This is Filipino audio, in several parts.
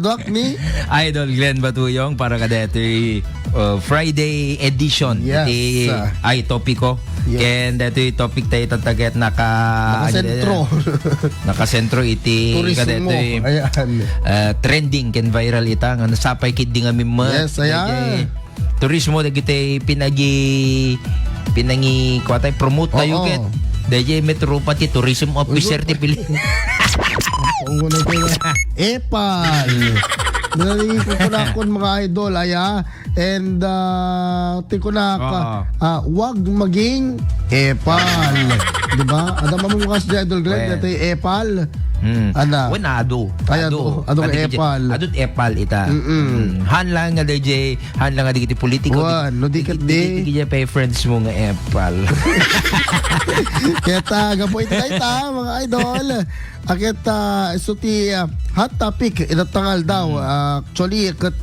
product ni Idol Glenn Batuyong para kadetoy Friday edition. Yes. Iti ay topiko. Yes. And detoy topic tayo tataget nakasentro. Nakasentro iti Turismo. kadetoy Ayan. trending ken viral ita nga nasapay kid nga mimma. Yes, ayan. Turismo dagiti pinangi kwatay promote tayo ket. Dahil Metro pati tourism officer ti pili. Ang guna ito Epal. Nalingin ko na akong mga idol aya. And tiko na wag maging epal. Diba? Ada mamumukas dyan idol Glenn. Ito yung epal. Ana. Wala ado. Adong epal. Adot epal ita. Han lang nga DJ, han lang nga digiti politiko. No dikat di. Digiti pa friends mo nga epal. Kaya gapo ita mga idol. Akit isuti hot topic inatangal daw. Actually kat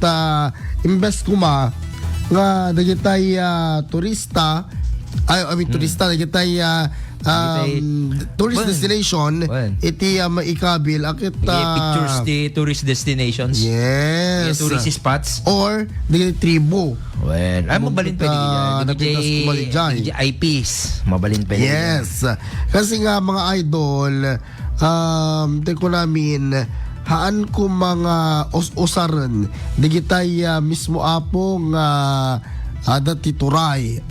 imbes kuma nga dagitay turista turista dagitay tourist destination iti maikabil akit pictures di tourist destinations. Yes. Tourist spots or dagiti tribo. Well, ay mabalin pa DJ IPs. Mabalin pa. Yes. Kasi nga mga idol teko namin haan ko mga usaran digitay mismo apong ada tituray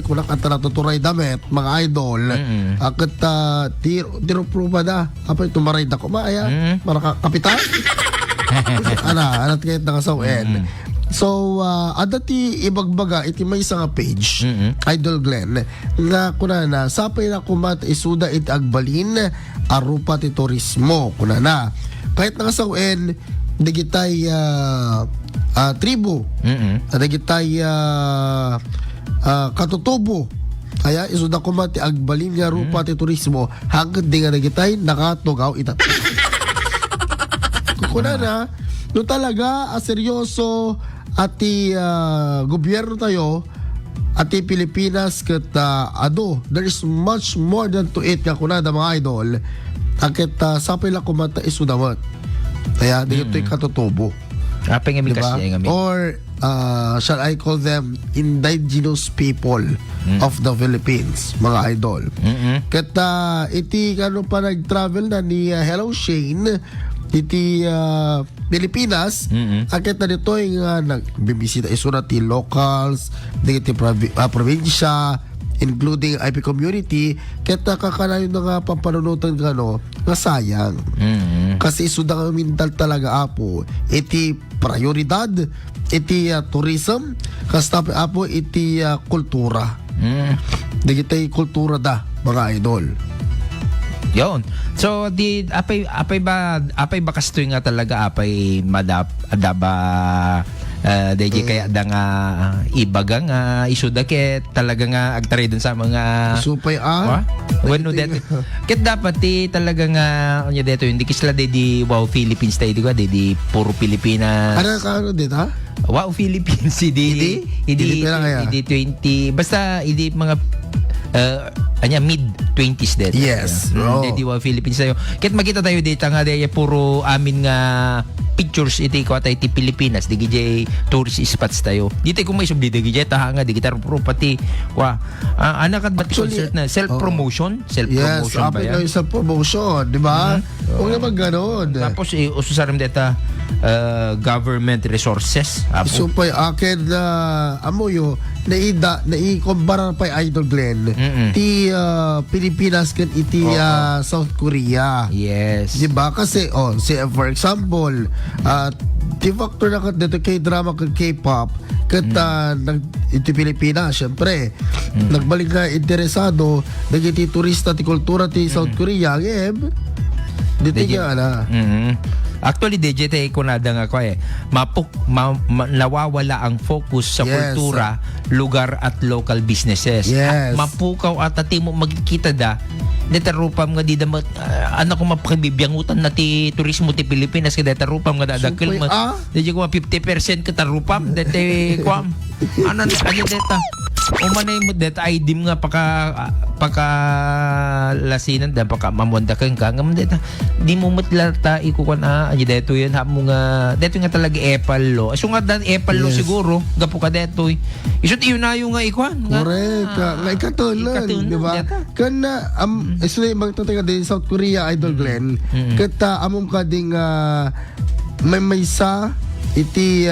kung nakanta tuturay damet mga idol akit tiro pruba da apa ito maray da ko maaya para kapitan anat kahit nakasawen. So ada ti ibagbaga iti may isang page Idol Glenn nga kunana sapay na kumat isuda iti agbalin arupa ti turismo kunana kahit nakasawen digitay tribo digitay katutubo kaya isuda kumat ti agbalin nga arupa ti turismo hanggang di nga digitay nakatugaw ita kunana no talaga seryoso ati gobyerno tayo ati Pilipinas ket there is much more than to it kunada mga idol akit sapay la kumata isudawat kaya dito katutubo apeng diba? Or shall I call them indigenous people of the Philippines mga idol ket iti kano pa nag-travel na ni Hello Shane iti Pilipinas akit na dito yung nagbibisita isuna ti locals iti probinsya including IP community kaya kakanayon na nga pampanunutan nga sayang kasi isuda nga mintal talaga apo iti prioridad iti tourism kasta apo iti kultura digitay kultura da mga idol. Yon. So apay ba kastoy nga talaga apay adaba DJ kaya da nga ibaga nga isuda ket talaga nga agtaray dun sa mga supay bueno det ket dapat talaga nga nya deto hindi kisla di wow Philippines tayo di puro Pilipinas ano dito wow Philippines hindi 20 basta hindi mga mid-20s din. Yes. Di wa Philippines tayo. Kahit makita tayo dito nga puro amin nga pictures iti ko tayo ti Pilipinas di gijay tourist spots tayo. Dito kung may subli di gijay taha nga di gitar puro pati anak at concert na self-promotion yes, ba yan? Yes, self-promotion, di ba? Huwag naman ganun. Tapos ususaram dito government resources. So pa akin amoyo naikumbara pa Idol Glenn ti Pilipinas kan iti South Korea. Yes. Di ba? Kasi for example ti factor na kat dito K-drama kag K-pop kat iti Pilipinas syempre nagbalik ka interesado nagiti turista ti kultura ti South Korea dito nga na actually DJ tayo kunada nga ko nawawala ang focus sa kultura, lugar at local businesses. Yes. Mapukaw at mo magkikita da detarupam nga di da anak ko mapakibibyangutan na ti turismo ti Pilipinas kada tarupam nga dadakil DJ ko 50% katarupam dete kwam ano deta umanay mo det ay dim nga paka lasinan da paka mamonda kang ngam det di mo mutlata ikukuan aja deto yan ha mo nga deto nga talaga epal lo so nga dan epal lo siguro gapo ka deto isut iyon na yung nga ikuan Correct. Nga ikatulan, di ba? Kana isli magtatay ka din South Korea Idol Glenn. Kata amom ka ding may maysa iti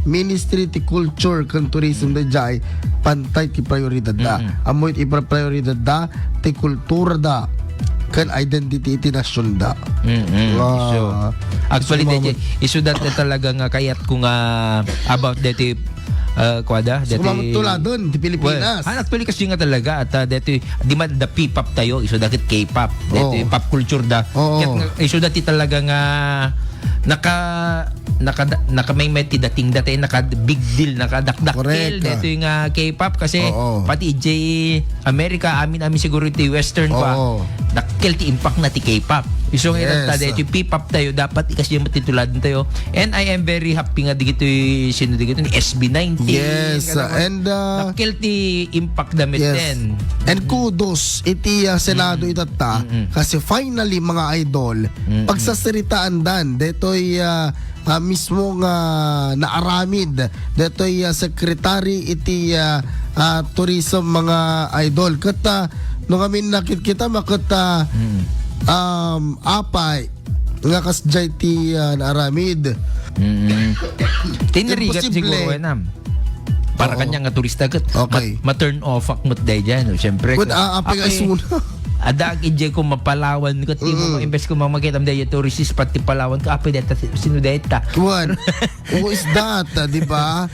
Ministry ti Culture kan Tourism da jay pantay ti prioridad da. Amoy ti prioridad da ti kultura da kan identity iti nasyon da. So, actually isu dat talaga nga kayat ko nga about dati kwada dati sumamutula doon di Pilipinas. Actually kasi nga talaga at dati di man the P-pop tayo isu dati K-pop dati pop culture da. Isu dati talaga nga naka may meti dating dati naka big deal nakadakdakkel dito yung K-pop kasi pati J America amin siguro iti western pa dakkel ti impact na ti K-pop isong irata dito yung P-pop tayo dapat kasi yung matituladan tayo and I am very happy nga dito sino dito ni SB19 and dakkel ti impact damit din and kudos iti Senado itata kasi finally mga idol pagsasaritaan dan detoy mismo nga naaramid detoy secretary iti tourism mga idol kata nung amin nakit kita makata apay nga kasjay ti naaramid tinirigat siguro enam para kanya nga turista kat ma-turn off akmot day dyan syempre apay nga isuna adag ije ko mapalawan ko ti mo imbes ko makita am day tourist pati Palawan ka apay data sino data kuan who is that di ba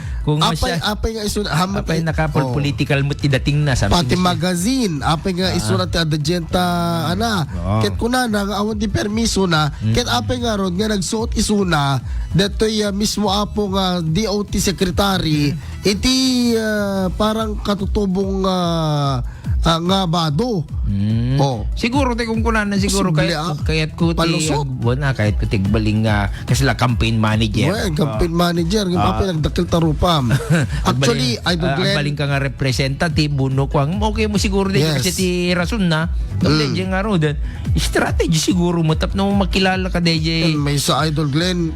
apay nga isuna apay nakapol political mo ti dating na pati magazine apay nga isuna ti adjenta ket kuna nga awon ti permiso na ket apay nga ron nga nagsuot isuna detoy mismo apo nga DOT secretary iti parang katutubong nga bado. Siguro te kung kunan na siguro kayat ko ti kahit ko tigbaling kasi la campaign manager. Campaign manager pa nagdakil tarupam. Actually Idol Glenn baling ka nga representative buno ko okay mo siguro din kasi ti rason na DJ nga ro den strategy siguro mo tap no makilala ka DJ. May sa Idol Glenn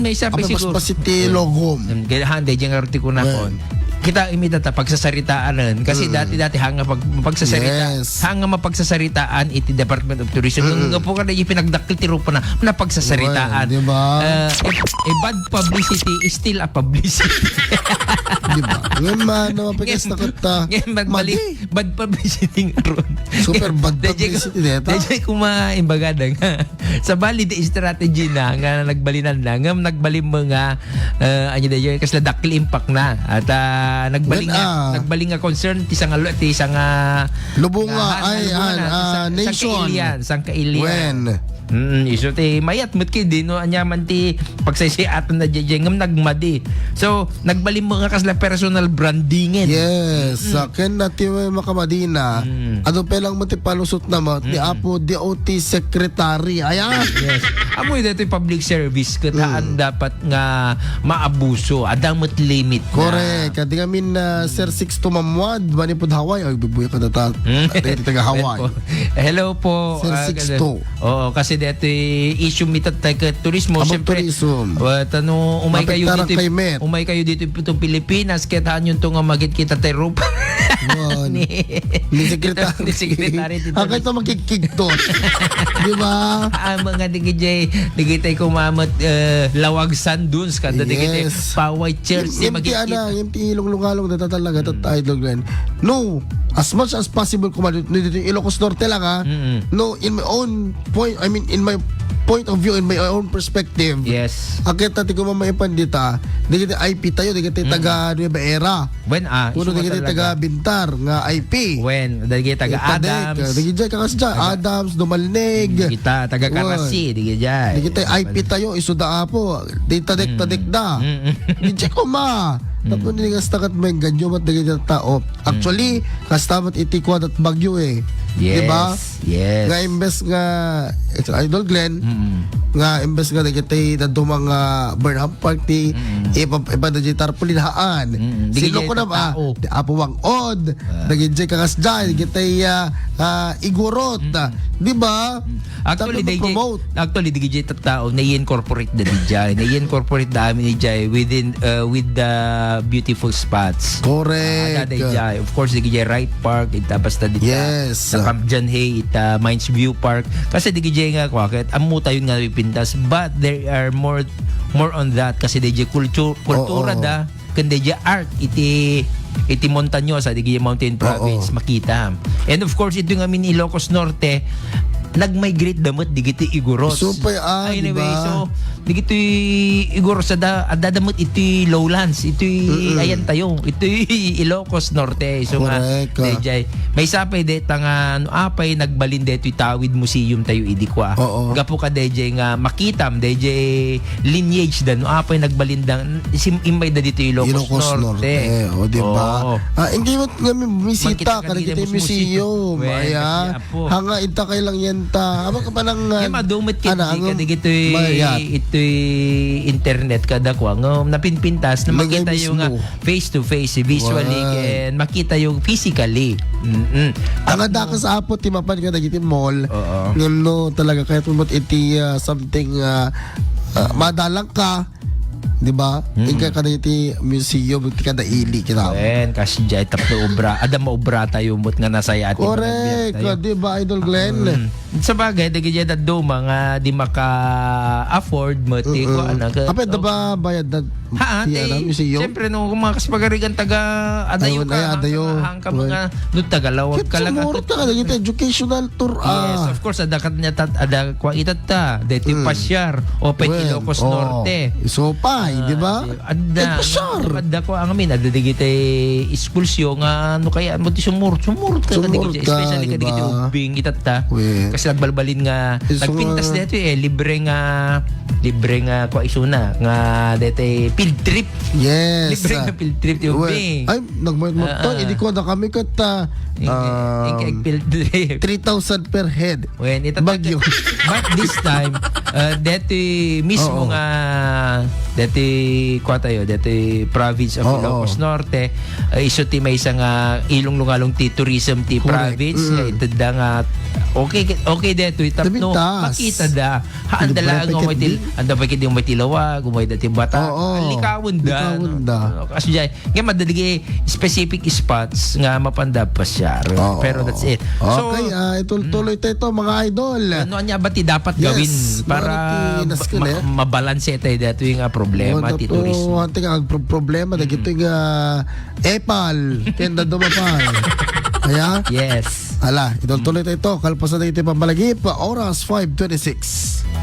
may sa siguro mas pasiti logom. Han DJ nga ro ti kunakon. Kita imidata pagsasaritaan kasi dati hanga mapagsasaritaan iti Department of Tourism nga po kada pinagdakkel ti rupa na pagsasaritaan diba? Bad publicity is still a publicity diba ngayon mapagas na kata bad publicity ron super bad publicity dito dahil kumaimbagada nga sa valid strategy na nga nagbalinan na nga nagbalim mo nga kasi dakil impact na at nagbaling nga concern ti sang lubunga nation sang kailian iso ti mayat met kid no anyaman ti pagsaysiatan na jejengam nagmadi so nagbalim mo nga kasla personal brandingen ken nati makamadina ano pelang mo ti palusot na mo ti apo DOT secretary ayan amoy dito public service kataan dapat nga maabuso adamot limit na correct kadi ngamin Sir 6 to Mamwad manipod Hawaii ay bibuya ka data taga Hawaii hello po Sir 6 to kasi dito issue mitat tayo turismo syempre tanong umay kayo dito itong Pilipinas kaya yun itong magit kita tayo ni secretary ang ito magkikigtot di ba mga digitay kumamot lawag sanduns kada digitay paway church yung ti ilong-lungalong data talaga Idol Glenn no as much as possible dito Ilocos Norte lang no in my own point in my point of view in my own perspective akit natin kung mamaipan dita digiti IP tayo digiti taga Nueva Era kuno digiti taga Bintar nga IP digiti taga Adams digiti Adams Dumalneg kita taga Karasi digiti IP tayo isuda apo dita dek da digiti ko tapos niligas takat may ganyo mat digiti tao actually kastamat itikwa at bagyo diba Yes. Nga imbes nga ito Idol Glenn, nga imbes nga dagiti na dumang Burnham Party, iba na di tarpulinhaan. Sino ko na ba? Di apuwang od, dagiti kakas dyan, dagiti igurot. Di ba? Actually, promote. DJ tao na i-incorporate na DJ. Na i-incorporate na amin DJ within with the beautiful spots. Correct. DJ. Of course, DJ Wright Park, ita basta dito. Yes. Sa Camp John Hay, ita Mines View Park. Kasi DJ nga kwakit, amo tayo nga pintas, but there are more on that kasi DJ kultura da, kan DJ art iti montanyosa, DJ Mountain Province makita. And of course, ito nga min Ilocos Norte, nag-migrate damot digiti igorot. So pa anyway, diba? so digiti igorot sa adadamot iti lowlands, iti ayan tayo, iti Ilocos Norte. So nga DJ may sapay de tanga apay nagbalin deto Tawid Museum tayo idikwa. Gapo ka DJ nga makitam DJ lineage dan apay nagbalindang imay da dito Ilocos Norte. O di ba? Hindi mo nga bisita ka dito museum. Aya. Hanga ita kay lang yan ta. Amo ka pa nang madumit kiti ito'y internet kada ko napinpintas na makita yung face to face visually and makita yung physically. Ang ada ka sa apot ti mapan ka dagiti mall. Ngano talaga kahit mo iti something madalang ka. Di ba? Ika ka na iti museum, ika na ili kita. Kasi dyan, tapno obra. Ada maobra tayo, mut nga nasaya atin. Correct. Di ba, Idol Glenn? Sa bagay, dagi dyan at do, mga di maka-afford, mati ko, anak. Kapit na ba bayad na museum? Siyempre, nung mga kaspagarigan taga adayo ka, hang ka mga, no tagalawag ka lang. Sumurot ka na, educational tour. Yes, of course, ada kwa itat ta, dito yung pasyar, Open Ilocos Norte. So pa, di ba? Ada ko ang amin, ada digite iskulsyo nga ano kaya mo ti sumurot ka digite, especially ka digite ubing itat ta. Kasi nagbalbalin nga nagpintas dito libre nga kwa isuna nga dito field trip. Yes. Libre nga field trip ti ubing. Ay, nagmayad to, hindi ko na kami kat field trip 3,000 per head. When Bagyo. But this time, dito mismo nga dito kwa tayo, dito province of Ilocos Norte, iso ti may isang ilong-lungalong ti tourism ti province, ito da nga okay dito itapno makita da andala anda pa kiti umay tilawag umay dati bata likawon da kasi dyan nga madaligi specific spots nga mapandap pa siya pero that's it. So tuloy tayo mga idol. Ano anya ba ti dapat gawin para mabalanse tayo dito yung problema ti turismo? Ante nga problema da gito yung epal kenda dumapal. Kaya? Yes. Ala, tuloy tayo kalpasan na ito pamalagip. Oras 5:26.